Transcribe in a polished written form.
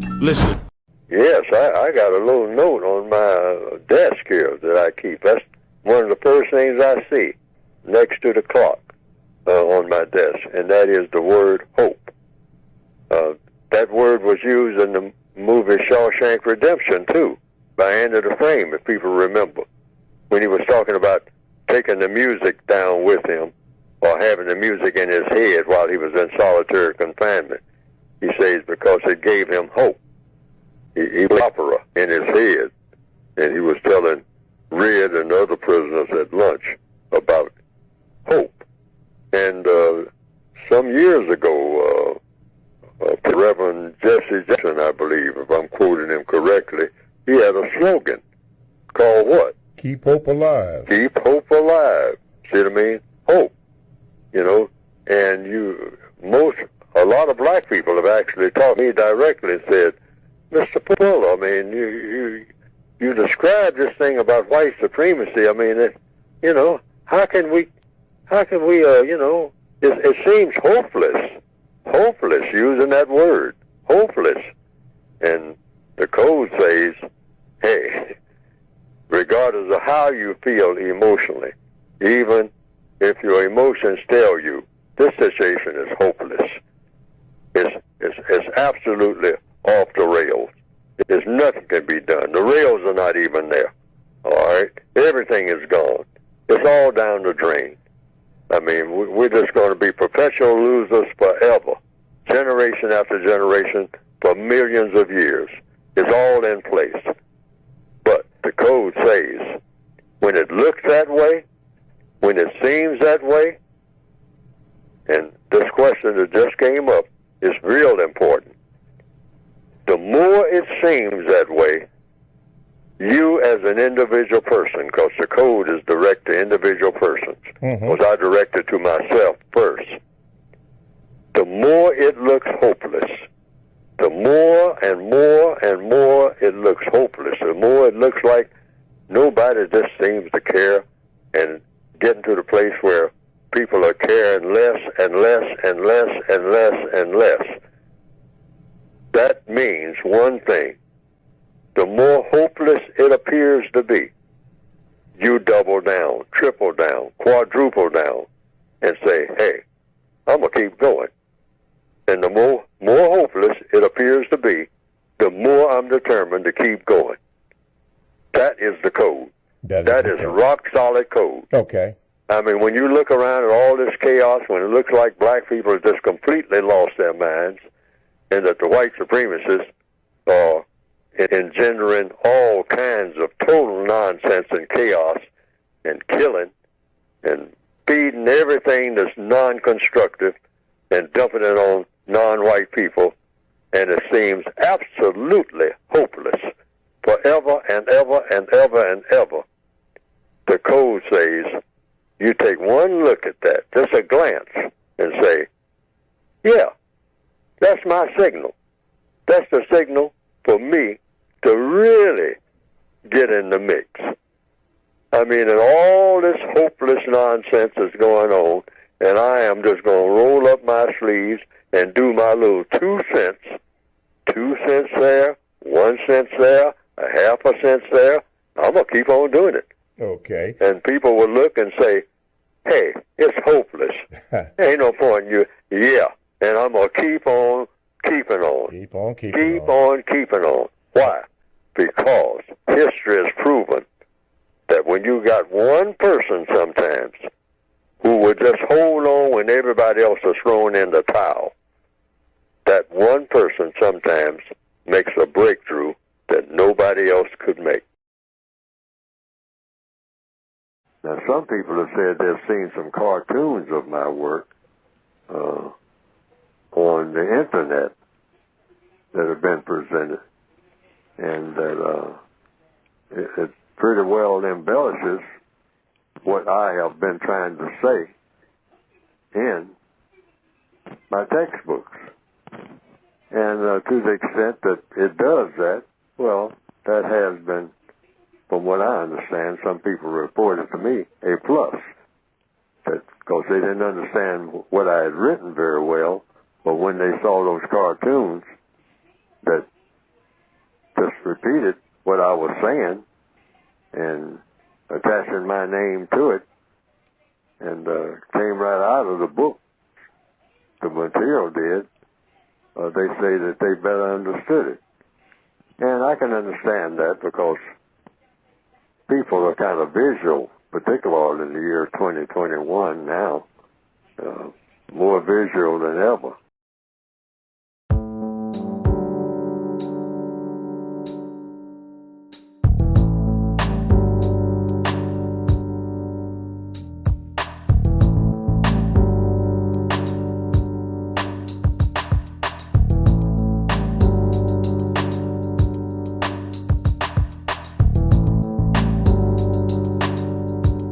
Listen. Yes, I got a little note on my desk here that I keep. That's one of the first things I see next to the clock on my desk, and that is the word hope. That word was used in the movie Shawshank Redemption, too, by Andy Dufresne, if people remember, when he was talking about taking the music down with him or having the music in his head while he was in solitary confinement. He says because it gave him hope. He was opera in his head, and he was telling Red and the other prisoners at lunch about hope. And some years ago, Reverend Jesse Jackson, I believe, if I'm quoting him correctly, he had a slogan called what? Keep hope alive. Keep hope alive. See what I mean? Hope. You know, and a lot of black people have actually talked to me directly and said, Mr. Pull, I mean, you described this thing about white supremacy. I mean, you know, how can we, you know, it seems hopeless using that word, hopeless. And the code says, hey, regardless of how you feel emotionally, even if your emotions tell you this situation is hopeless, it's absolutely off the rails. There's nothing can be done. The rails are not even there. All right? Everything is gone. It's all down the drain. I mean, we're just going to be perpetual losers forever, generation after generation, for millions of years. It's all in place. But the code says, when it looks that way, when it seems that way, and this question that just came up is real important. The more it seems that way, you as an individual person, because the code is direct to individual persons, was I directed to myself first. The more it looks hopeless, the more and more and more it looks hopeless, the more it looks like nobody just seems to care, and getting to the place where people are caring less and less and less and less and less. That means one thing. The more hopeless it appears to be, you double down, triple down, quadruple down, and say, hey, I'm going to keep going. And the more hopeless it appears to be, the more I'm determined to keep going. That is the code. That is rock solid code. Okay. I mean, when you look around at all this chaos, when it looks like black people have just completely lost their minds, and that the white supremacists are engendering all kinds of total nonsense and chaos and killing and feeding everything that's non-constructive and dumping it on non-white people, and it seems absolutely hopeless forever and ever and ever and ever. The code says you take one look at that, just a glance, and say, yeah, that's my signal. That's the signal for me to really get in the mix. I mean, and all this hopeless nonsense is going on, and I am just going to roll up my sleeves and do my little 2 cents. 2 cents there, 1 cent there, a half a cent there. I'm going to keep on doing it. Okay. And people will look and say, hey, it's hopeless. Ain't no point in you. Yeah. And I'm going to keep on keeping on. Keep on keeping Keep on keeping on. Why? Because history has proven that when you got one person sometimes who would just hold on when everybody else is throwing in the towel, that one person sometimes makes a breakthrough that nobody else could make. Now, some people have said they've seen some cartoons of my work on the internet that have been presented, and that it pretty well embellishes what I have been trying to say in my textbooks. And to the extent that it does that, well, that has been, from what I understand, some people reported to me, a plus. Because they didn't understand what I had written very well, but when they saw those cartoons, that just repeated what I was saying and attaching my name to it, and came right out of the book. The material did. They say that they better understood it. And I can understand that because people are kind of visual, particularly in the year 2021 now, more visual than ever.